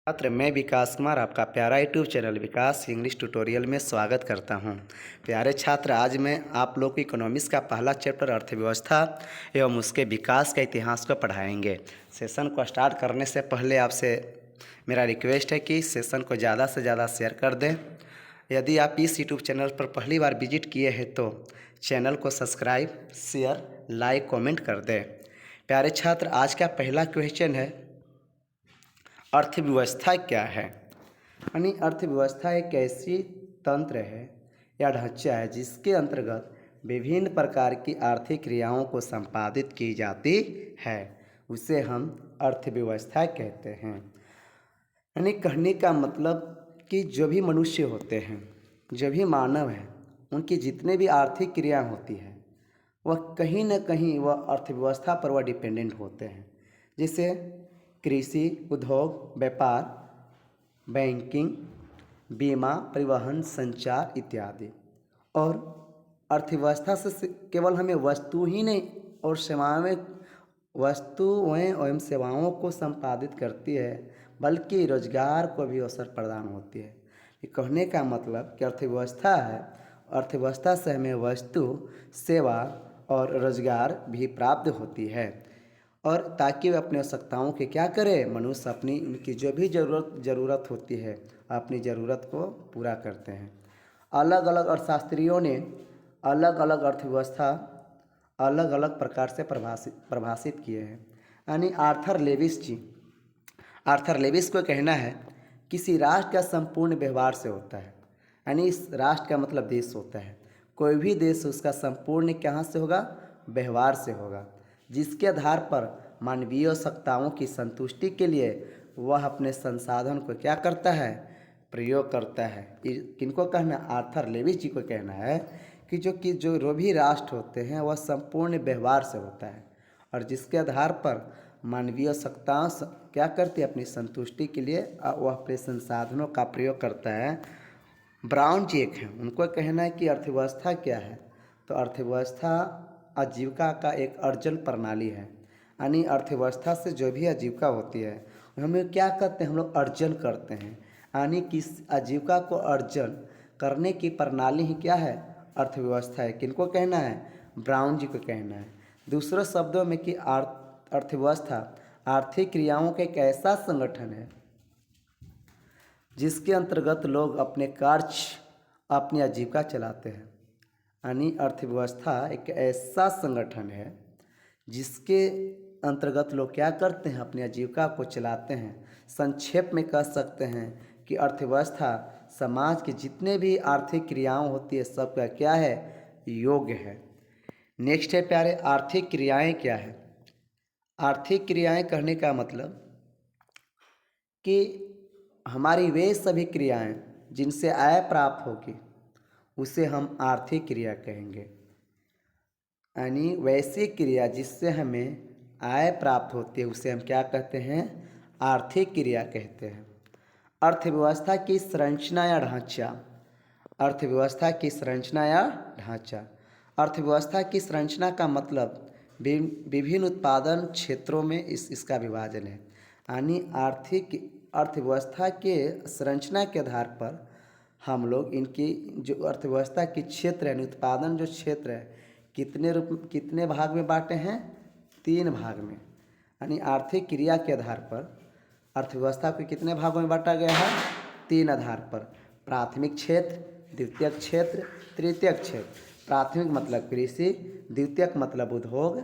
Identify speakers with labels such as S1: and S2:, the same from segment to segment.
S1: छात्र मैं विकास कुमार आपका प्यारा यूट्यूब चैनल विकास इंग्लिश ट्यूटोरियल में स्वागत करता हूं। प्यारे छात्र, आज मैं आप लोग को इकोनॉमिक्स का पहला चैप्टर अर्थव्यवस्था एवं उसके विकास का इतिहास को पढ़ाएंगे। सेशन को स्टार्ट करने से पहले आपसे मेरा रिक्वेस्ट है कि सेशन को ज़्यादा से ज़्यादा शेयर कर दें। यदि आप इस यूट्यूब चैनल पर पहली बार विजिट किए हैं तो चैनल को सब्सक्राइब, शेयर, लाइक, कॉमेंट कर दें। प्यारे छात्र, आज का पहला क्वेश्चन है अर्थव्यवस्था क्या है। यानी अर्थव्यवस्था एक ऐसी तंत्र है या ढांचा है जिसके अंतर्गत विभिन्न प्रकार की आर्थिक क्रियाओं को संपादित की जाती है, उसे हम अर्थव्यवस्था कहते हैं। यानी कहने का मतलब कि जो भी मनुष्य होते हैं, जो भी मानव हैं, उनकी जितने भी आर्थिक क्रिया होती है वह कहीं न कहीं वह अर्थव्यवस्था पर वह डिपेंडेंट होते हैं। जैसे कृषि, उद्योग, व्यापार, बैंकिंग, बीमा, परिवहन, संचार इत्यादि। और अर्थव्यवस्था से केवल हमें वस्तु ही नहीं और सेवाएं वस्तुएं एवं सेवाओं को संपादित करती है, बल्कि रोजगार को भी अवसर प्रदान होती है। ये कहने का मतलब कि अर्थव्यवस्था है, अर्थव्यवस्था से हमें वस्तु, सेवा और रोजगार भी प्राप्त होती है, और ताकि वे अपनी आवश्यकताओं के क्या करें, मनुष्य अपनी उनकी जो भी ज़रूरत होती है अपनी ज़रूरत को पूरा करते हैं। अलग अलग अर्थशास्त्रियों ने अलग अलग अर्थव्यवस्था अलग अलग प्रकार से परिभाषित किए हैं। यानी आर्थर लेविस को कहना है किसी राष्ट्र का संपूर्ण व्यवहार से होता है। यानी इस राष्ट्र का मतलब देश होता है। कोई भी देश उसका संपूर्ण कहाँ से होगा, व्यवहार से होगा, जिसके आधार पर मानवीय आवश्यकताओं की संतुष्टि के लिए वह अपने संसाधन को क्या करता है, प्रयोग करता है। किनको कहना, आर्थर लेविस जी को कहना है कि जो भी राष्ट्र होते हैं वह संपूर्ण व्यवहार से होता है, और जिसके आधार पर मानवीय आवश्यकताओं क्या करती है, अपनी संतुष्टि के लिए वह अपने संसाधनों का प्रयोग करता है। ब्राउन जी एक हैं, उनको कहना है कि अर्थव्यवस्था क्या है, तो अर्थव्यवस्था आजीविका का एक अर्जन प्रणाली है। यानी अर्थव्यवस्था से जो भी आजीविका होती है हमें क्या करते हैं, हम लोग अर्जन करते हैं। यानी किस आजीविका को अर्जन करने की प्रणाली ही क्या है, अर्थव्यवस्था है। किनको कहना है, ब्राउन जी को कहना है। दूसरे शब्दों में कि अर्थव्यवस्था आर्थिक क्रियाओं का एक ऐसा संगठन है जिसके अंतर्गत लोग अपने कार्य, अपनी आजीविका चलाते हैं। यानी अर्थव्यवस्था एक ऐसा संगठन है जिसके अंतर्गत लोग क्या करते हैं, अपनी आजीविका को चलाते हैं। संक्षेप में कह सकते हैं कि अर्थव्यवस्था समाज की जितने भी आर्थिक क्रियाएं होती है सबका क्या है, योग्य है। नेक्स्ट है प्यारे, आर्थिक क्रियाएं क्या है। आर्थिक क्रियाएं कहने का मतलब कि हमारी वे सभी क्रियाएं जिनसे आय प्राप्त होगी उसे हम आर्थिक क्रिया कहेंगे। यानी वैसी क्रिया जिससे हमें आय प्राप्त होती है उसे हम क्या कहते हैं, आर्थिक क्रिया कहते हैं। अर्थव्यवस्था की संरचना या ढांचा। अर्थव्यवस्था की संरचना या ढांचा। अर्थव्यवस्था की संरचना का मतलब विभिन्न उत्पादन क्षेत्रों में इसका विभाजन है। यानी अर्थव्यवस्था के संरचना के आधार पर हम लोग इनकी जो अर्थव्यवस्था के क्षेत्र यानी उत्पादन जो क्षेत्र है कितने भाग में बांटे हैं, 3 भाग में। यानी आर्थिक क्रिया के आधार पर अर्थव्यवस्था को कितने भागों में बांटा गया है, 3 आधार पर। प्राथमिक क्षेत्र, द्वितीयक क्षेत्र, तृतीयक क्षेत्र। प्राथमिक मतलब कृषि, द्वितीयक मतलब उद्योग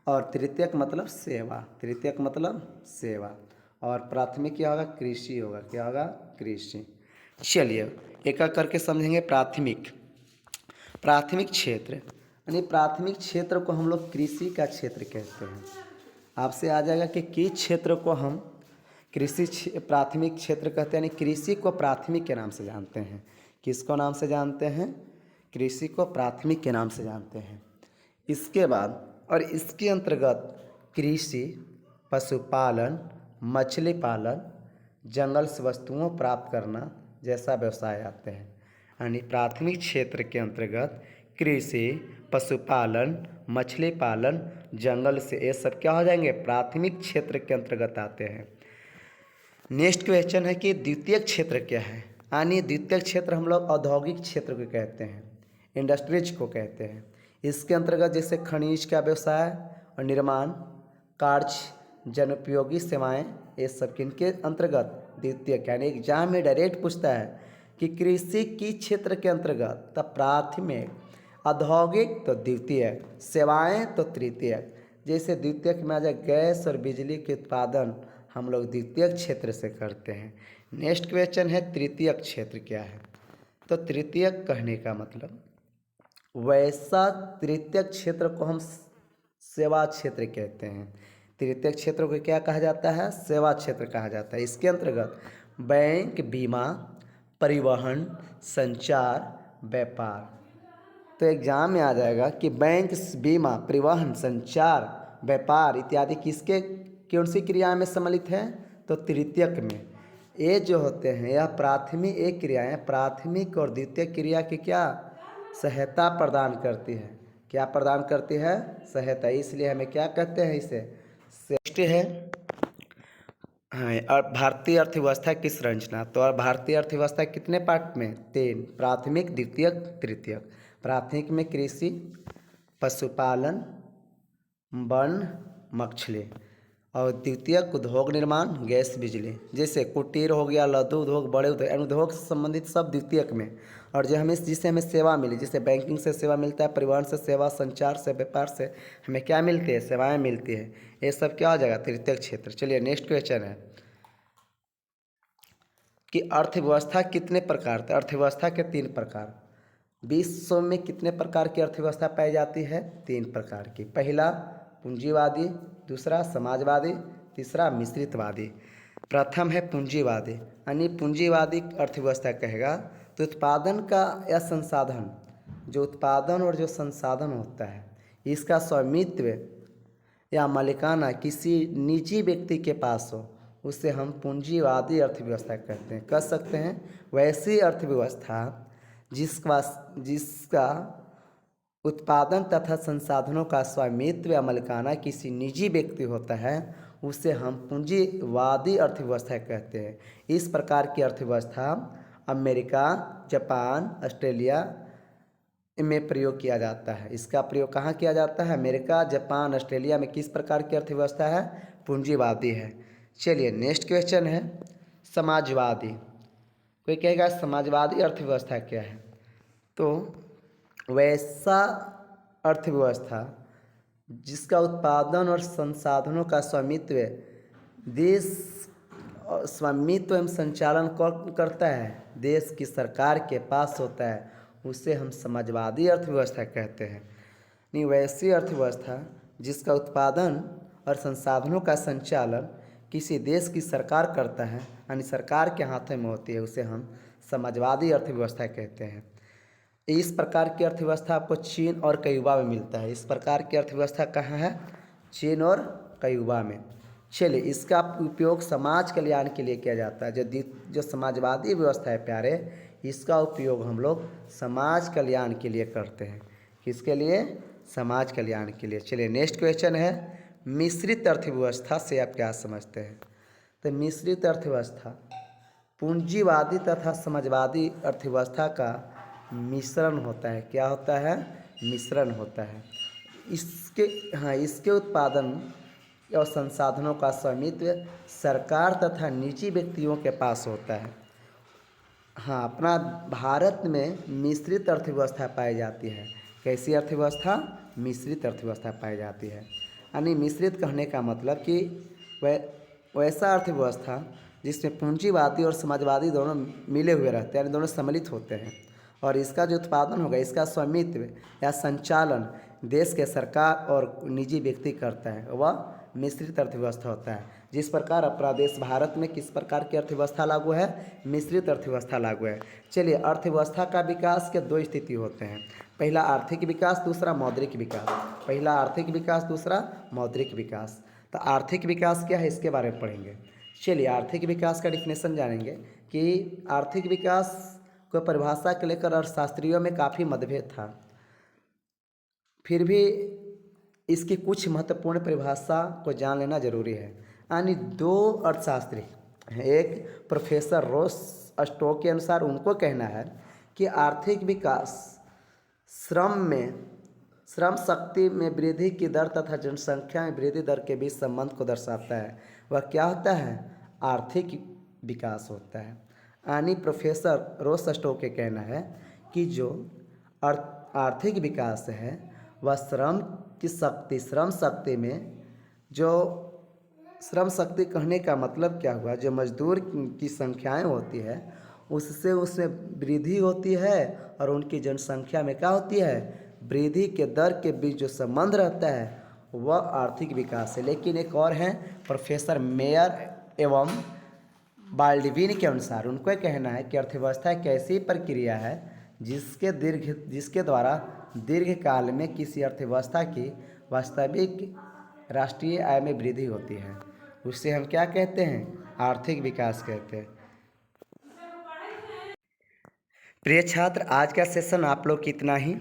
S1: और तृतीयक मतलब सेवा। तृतीयक मतलब सेवा और प्राथमिक क्या होगा, कृषि होगा। क्या होगा, कृषि। चलिए एक एक करके समझेंगे। प्राथमिक क्षेत्र यानी प्राथमिक क्षेत्र को हम लोग कृषि का क्षेत्र कहते हैं। आपसे आ जाएगा कि किस क्षेत्र को हम प्राथमिक क्षेत्र कहते हैं। यानी कृषि को प्राथमिक के नाम से जानते हैं। किसको नाम से जानते हैं, कृषि को प्राथमिक के नाम से जानते हैं। इसके बाद और इसके अंतर्गत कृषि, पशुपालन, मछली पालन, जंगल से वस्तुओं प्राप्त करना जैसा व्यवसाय आते हैं। यानी प्राथमिक क्षेत्र के अंतर्गत कृषि, पशुपालन, मछली पालन, जंगल से, ये सब क्या हो जाएंगे, प्राथमिक क्षेत्र के अंतर्गत आते हैं। नेक्स्ट क्वेश्चन है कि द्वितीयक क्षेत्र क्या है। यानी द्वितीयक क्षेत्र हम लोग औद्योगिक क्षेत्र को कहते हैं, इंडस्ट्रीज को कहते हैं। इसके अंतर्गत जैसे खनिज का व्यवसाय और निर्माण कार्य, जनोपयोगी सेवाएं, ये सब किनके अंतर्गत द्वितीयक। यानी एग्जाम में डायरेक्ट पूछता है कि कृषि की क्षेत्र के अंतर्गत तब प्राथमिक, औद्योगिक तो द्वितीयक, सेवाएं तो तृतीयक। जैसे द्वितीयक में आ जाए गैस और बिजली के उत्पादन, हम लोग द्वितीयक क्षेत्र से करते हैं। नेक्स्ट क्वेश्चन है तृतीयक क्षेत्र क्या है। तो तृतीयक कहने का मतलब वैसा तृतीयक क्षेत्र को हम सेवा क्षेत्र कहते हैं। तृतीयक क्षेत्र को क्या कहा जाता है? सेवा क्षेत्र कहा जाता है। इसके अंतर्गत बैंक, बीमा, परिवहन, संचार, व्यापार। तो एग्जाम में आ जाएगा कि बैंक, बीमा, परिवहन, संचार, व्यापार इत्यादि किसके कौन सी क्रिया में सम्मिलित है? तो तृतीयक में। ये जो होते हैं यह प्राथमिक एक क्रियाएं प्राथमिक और द्वितीयक क्रिया की क्या सहायता प्रदान करती है। क्या प्रदान करती है? सहायता। इसलिए हमें क्या कहते हैं इसे? नेक्स्ट है हाँ, और भारतीय अर्थव्यवस्था की संरचना। तो भारतीय अर्थव्यवस्था कितने पार्ट में? 3, प्राथमिक, द्वितीयक, तृतीयक। प्राथमिक में कृषि, पशुपालन, वन, मछली, और द्वितीयक उद्योग निर्माण, गैस, बिजली। जैसे कुटीर हो गया, लघु उद्योग, बड़े उद्योग, उद्योग से संबंधित सब द्वितीयक में। और जो हमें जिससे हमें सेवा मिली, जैसे बैंकिंग से सेवा मिलता है, परिवहन से सेवा, संचार से, व्यापार से हमें क्या मिलती है? सेवाएं मिलती है। ये सब क्या हो जाएगा? तृतीयक क्षेत्र। चलिए नेक्स्ट क्वेश्चन है कि अर्थव्यवस्था कितने प्रकार? तो अर्थव्यवस्था के 3 प्रकार। विश्व में कितने प्रकार की अर्थव्यवस्था पाई जाती है? 3 प्रकार की। पहला पूंजीवादी, दूसरा समाजवादी, तीसरा मिश्रितवादी। प्रथम है पूंजीवादी। यानी पूंजीवादी अर्थव्यवस्था कहेगा तो उत्पादन का या संसाधन, जो उत्पादन और जो संसाधन होता है इसका स्वामित्व या मालिकाना किसी निजी व्यक्ति के पास हो, उसे हम पूंजीवादी अर्थव्यवस्था कहते हैं। कह सकते हैं वैसी अर्थव्यवस्था जिसका उत्पादन तथा संसाधनों का स्वामित्व या मालिकाना किसी निजी व्यक्ति होता है, उसे हम पूंजीवादी अर्थव्यवस्था कहते हैं। इस प्रकार की अर्थव्यवस्था अमेरिका, जापान, ऑस्ट्रेलिया में प्रयोग किया जाता है। इसका प्रयोग कहाँ किया जाता है? अमेरिका, जापान, ऑस्ट्रेलिया में। किस प्रकार की अर्थव्यवस्था है? पूंजीवादी है। चलिए नेक्स्ट क्वेश्चन है समाजवादी। कोई कहेगा समाजवादी अर्थव्यवस्था क्या है? तो वैसा अर्थव्यवस्था जिसका उत्पादन और संसाधनों का स्वामित्व एवं संचालन कौन करता है? देश की सरकार के पास होता है, उसे हम समाजवादी अर्थव्यवस्था कहते हैं। नहीं, वैसी अर्थव्यवस्था जिसका उत्पादन और संसाधनों का संचालन किसी देश की सरकार करता है, यानी सरकार के हाथों में होती है, उसे हम समाजवादी अर्थव्यवस्था कहते हैं। इस प्रकार की अर्थव्यवस्था आपको चीन और क्यूबा में मिलता है। इस प्रकार की अर्थव्यवस्था कहाँ है? चीन और क्यूबा में। चलिए इसका उपयोग समाज कल्याण के लिए किया जाता है। जो समाजवादी व्यवस्था है प्यारे, इसका उपयोग हम लोग समाज कल्याण के लिए करते हैं। किसके लिए? समाज कल्याण के लिए। चलिए नेक्स्ट क्वेश्चन है मिश्रित अर्थव्यवस्था से आप क्या समझते हैं? तो मिश्रित अर्थव्यवस्था पूंजीवादी तथा समाजवादी अर्थव्यवस्था का मिश्रण होता है। क्या होता है? मिश्रण होता है। इसके उत्पादन और संसाधनों का स्वामित्व सरकार तथा निजी व्यक्तियों के पास होता है। हाँ, अपना भारत में मिश्रित अर्थव्यवस्था पाई जाती है। कैसी अर्थव्यवस्था? मिश्रित अर्थव्यवस्था पाई जाती है। यानी मिश्रित कहने का मतलब कि वैसा अर्थव्यवस्था जिसमें पूंजीवादी और समाजवादी दोनों मिले हुए रहते हैं, यानी दोनों सम्मिलित होते हैं, और इसका जो उत्पादन होगा इसका स्वामित्व या संचालन देश के सरकार और निजी व्यक्ति करता है, वह मिश्रित अर्थव्यवस्था होता है। जिस प्रकार अपना देश भारत में किस प्रकार की अर्थव्यवस्था लागू है? मिश्रित अर्थव्यवस्था लागू है। चलिए अर्थव्यवस्था का विकास के 2 स्थिति होते हैं। पहला आर्थिक विकास, दूसरा मौद्रिक विकास। पहला आर्थिक विकास, दूसरा मौद्रिक विकास। तो आर्थिक विकास क्या है इसके बारे में पढ़ेंगे। चलिए आर्थिक विकास का डिफिनेशन जानेंगे कि आर्थिक विकास को परिभाषा को लेकर अर्थशास्त्रियों में काफ़ी मतभेद था। फिर भी इसकी कुछ महत्वपूर्ण परिभाषा को जान लेना जरूरी है। यानी 2 अर्थशास्त्री एक प्रोफेसर रोस स्टोक के अनुसार उनको कहना है कि आर्थिक विकास श्रम शक्ति में वृद्धि की दर तथा जनसंख्या में वृद्धि दर के बीच संबंध को दर्शाता है। वह क्या होता है? आर्थिक विकास होता है। यानी प्रोफेसर रोस स्टोक के कहना है कि जो आर्थिक विकास है वह श्रम शक्ति कहने का मतलब क्या हुआ? जो मजदूर की संख्याएं होती है उससे उसमें वृद्धि होती है और उनकी जनसंख्या में क्या होती है? वृद्धि के दर के बीच जो संबंध रहता है वह आर्थिक विकास है। लेकिन एक और हैं प्रोफेसर मेयर एवं बाल्डविन के अनुसार उनको कहना है कि अर्थव्यवस्था एक ऐसी प्रक्रिया है जिसके द्वारा दीर्घकाल में किसी अर्थव्यवस्था की वास्तविक राष्ट्रीय आय में वृद्धि होती है। उससे हम क्या कहते हैं? आर्थिक विकास कहते हैं। प्रिय छात्र, आज का सेशन आप लोग इतना ही।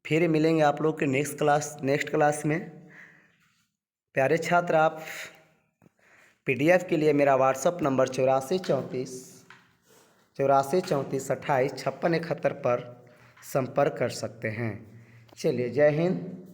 S1: फिर मिलेंगे आप लोग के नेक्स्ट क्लास में। प्यारे छात्र, आप PDF के लिए मेरा व्हाट्सअप नंबर 8434285671 पर संपर्क कर सकते हैं। चलिए, जय हिंद,